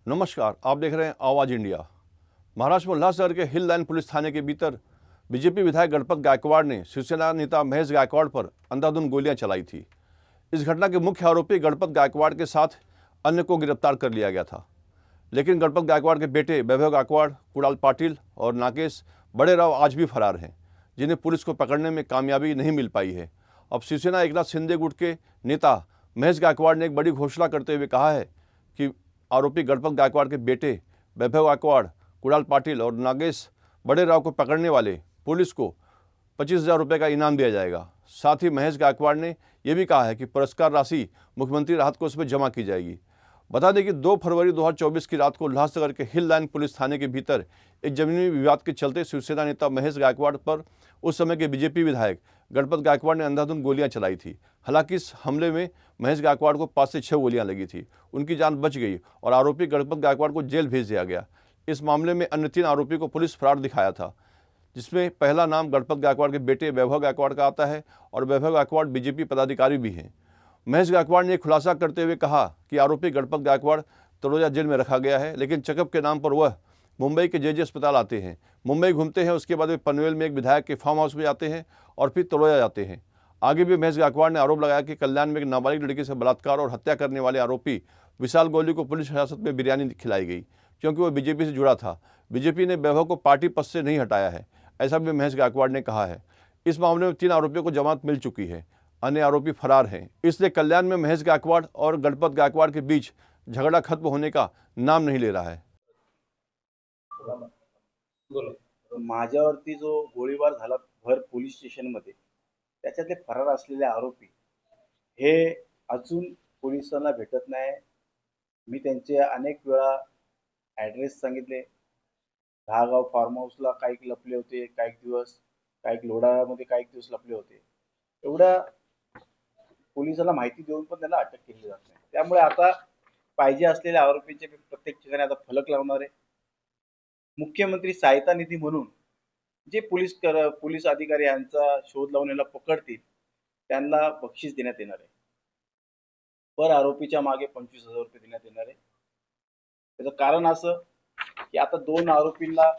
नमस्कार, आप देख रहे हैं आवाज इंडिया। महाराष्ट्र में उल्लासनगर के हिल लाइन पुलिस थाने के भीतर बीजेपी विधायक गणपत गायकवाड़ ने शिवसेना नेता महेश गायकवाड़ पर अंधाधुंध गोलियां चलाई थी। इस घटना के मुख्य आरोपी गणपत गायकवाड़ के साथ अन्य को गिरफ्तार कर लिया गया था, लेकिन गणपत गायकवाड़ के बेटे वैभव गायकवाड़, कुणाल पाटिल और नागेश बड़े राव आज भी फरार हैं, जिन्हें पुलिस को पकड़ने में कामयाबी नहीं मिल पाई है। अब शिवसेना एकनाथ शिंदे गुट के नेता महेश गायकवाड़ ने एक बड़ी घोषणा करते हुए कहा है कि आरोपी गणपत गायकवाड़ के बेटे वैभव गायकवाड़, कुणाल पाटिल और नागेश बड़े राव को पकड़ने वाले पुलिस को 25,000 रुपये का इनाम दिया जाएगा। साथ ही महेश गायकवाड़ ने यह भी कहा है कि पुरस्कार राशि मुख्यमंत्री राहत कोष में जमा की जाएगी। बता दें कि 2 फरवरी 2024 की रात को उल्लासनगर के हिल लाइन पुलिस थाने के भीतर एक जमीनी विवाद के चलते शिवसेना नेता महेश गायकवाड़ पर उस समय के बीजेपी विधायक गणपत गायकवाड़ ने अंधाधुंध गोलियां चलाई थी। हालांकि इस हमले में महेश गायकवाड़ को 5 से 6 गोलियां लगी थी। उनकी जान बच गई और आरोपी गणपत गायकवाड़ को जेल भेज दिया गया। इस मामले में अन्य 3 आरोपी को पुलिस फरार दिखाया था, जिसमें पहला नाम गणपत गायकवाड़ के बेटे वैभव गायकवाड़ का आता है और वैभव गायकवाड़ बीजेपी पदाधिकारी भी हैं। महेश गायकवाड़ ने खुलासा करते हुए कहा कि आरोपी गणपत गायकवाड़ तलोजा जेल में रखा गया है, लेकिन चेकअप के नाम पर वह मुंबई के जेजे अस्पताल आते हैं, मुंबई घूमते हैं, उसके बाद वे पनवेल में एक विधायक के फार्म हाउस में जाते हैं और फिर तलोजा जाते हैं। आगे भी महेश गायकवाड़ ने आरोप लगाया कि कल्याण में एक नाबालिग लड़की से बलात्कार और हत्या करने वाले आरोपी विशाल गोली को पुलिस हिरासत में बिरयानी खिलाई गई, क्योंकि वह बीजेपी से जुड़ा था। बीजेपी ने वैभव को पार्टी पद से नहीं हटाया है, ऐसा भी महेश गायकवाड़ ने कहा है। इस मामले में 3 आरोपियों को जमानत मिल चुकी है, अन्य आरोपी फरार हैं। इसलिए कल्याण में महेश गायकवाड़ और गणपत गायकवाड़ के बीच झगड़ा खत्म होने का नाम नहीं ले रहा है। माझ्यावरती जो गोळीबार झाला भर पोलीस स्टेशनमध्ये, त्याच्यातले फरार असलेले आरोपी हे अजून पोलिसांना भेटत नाही। मी त्यांचे अनेक वेळा ॲड्रेस सांगितले। दहागाव फार्म हाऊसला काही लपले होते, काही दिवस काही लोढामध्ये काही दिवस लपले होते। एवढ्या पोलिसांना माहिती देऊन पण त्यांना अटक केली जात नाही। त्यामुळे आता पाहिजे असलेल्या आरोपींचे प्रत्येक ठिकाणी आता फलक लावणार आहे। मुख्यमंत्री सहायता निधी म्हणून जे पोलीस अधिकारी यांचा शोध लावून याला पकडतील त्यांना बक्षीस देण्यात येणार आहे। पर आरोपीच्या मागे 25,000 रुपये देण्यात येणार आहे। त्याचं कारण असं की आता 2 आरोपींना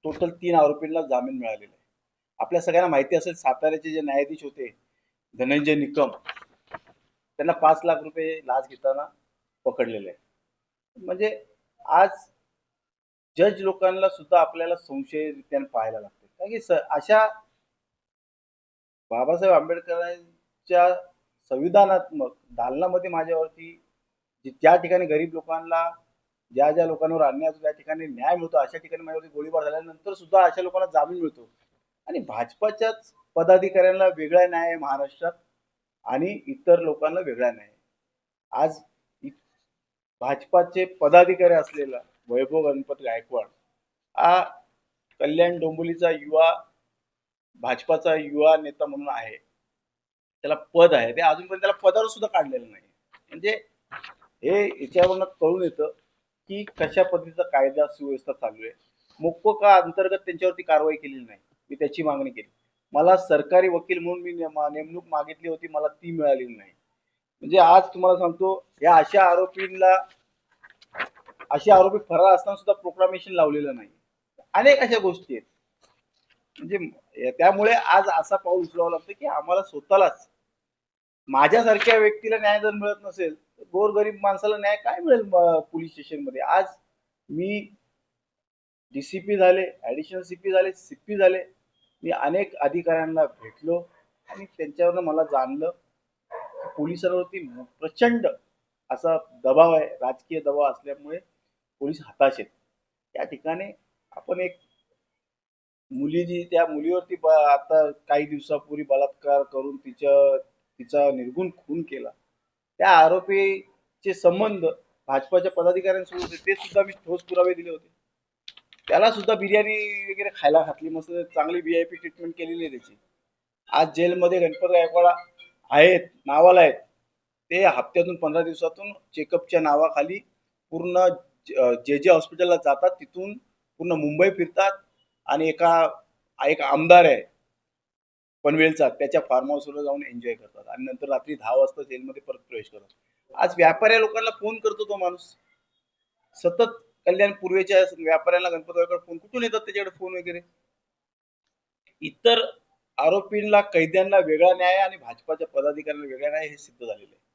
टोटल 3 आरोपींना जामीन मिळालेला आहे। आपल्या सगळ्यांना माहिती असेल साताऱ्याचे जे न्यायाधीश होते धनंजय निकम, त्यांना 5 लाख रुपये लाच घेताना पकडलेले आहे। म्हणजे आज जज लोकांना सुद्धा आपल्याला संशयरित्याने पाहायला लागते, कारण की अशा बाबासाहेब आंबेडकरांच्या संविधानात्मक दालनामध्ये माझ्यावरती ज्या ठिकाणी गरीब लोकांना ज्या ज्या लोकांवर अन्याय होतो त्या ठिकाणी न्याय मिळतो, अशा ठिकाणी माझ्यावरती गोळीबार झाल्यानंतर सुद्धा अशा लोकांना जामीन मिळतो। आणि भाजपाच्याच पदाधिकाऱ्यांना वेगळा न्याय आहे महाराष्ट्रात आणि इतर लोकांना वेगळा न्याय आहे। आज भाजपाचे पदाधिकारी असलेला वैभव गणपत गायकवाड हा कल्याण डोंबिवलीचा युवा भाजपाचा युवा नेता म्हणून आहे, त्याला पद आहे, ते अजूनपर्यंत त्याला पदावर सुद्धा काढलेलं नाही। म्हणजे हे याच्यावरून कळून येतं की कशा पद्धतीचा कायदा सुव्यवस्था चालू आहे। मोक्कोका अंतर्गत त्यांच्यावरती कारवाई केलेली नाही, मी त्याची मागणी केली। मला सरकारी वकील म्हणून मी नेमणूक मागितली होती, मला ती मिळालेली नाही। म्हणजे आज तुम्हाला सांगतो या असे आरोपी फरार असताना सुद्धा प्रोक्लामेशन लावलेलं नाही। अनेक अशा गोष्टी आहेत। म्हणजे त्यामुळे आज असा पाऊल उचलावा लागतो की आम्हाला स्वतःलाच माझ्यासारख्या व्यक्तीला न्याय जर मिळत नसेल तर गोरगरीब माणसाला न्याय काय मिळेल पोलीस स्टेशन मध्ये। आज मी डीसीपी झाले, ऍडिशनल सीपी झाले, सीपी झाले, मी अनेक अधिकाऱ्यांना भेटलो आणि त्यांच्यावरनं मला जाणलं पोलिसांवरती प्रचंड असा दबाव आहे, राजकीय दबाव असल्यामुळे पोलीस हताश आहेत। त्या ठिकाणी आपण एक त्या मुलीवरती आता काही दिवसापूर्वी बलात्कार करून तिचा निर्गुण खून केला, त्या आरोपीचे संबंध भाजपाच्या पदाधिकाऱ्यांसोबत ते सुद्धा मी ठोस पुरावे दिले होते। त्याला सुद्धा बिर्याणी वगैरे खायला घातली, मस्त चांगली VIP ट्रीटमेंट केलेली आहे त्याची। आज जेलमध्ये गणपत गायकवाड आहेत, नावाला आहेत, ते हप्त्यातून 15 दिवसातून चेकअपच्या नावाखाली पूर्ण जे हॉस्पिटलला जातात, तिथून पूर्ण मुंबई फिरतात आणि एक आमदार आहे पनवेलचा त्याच्या फार्म हाऊसवर जाऊन एन्जॉय करतात आणि नंतर रात्री 10 वाजता जेलमध्ये परत प्रवेश करतात। आज व्यापाऱ्या लोकांना फोन करतो तो माणूस, सतत कल्याण पूर्वेच्या व्यापाऱ्यांना गणपतरावकडे फोन कुठून येतात, त्याच्याकडे फोन वगैरे. इतर आरोपींना कैद्यांना वेगळा न्याय आणि भाजपाच्या पदाधिकाऱ्यांना वेगळा न्याय हे सिद्ध झालेलं आहे.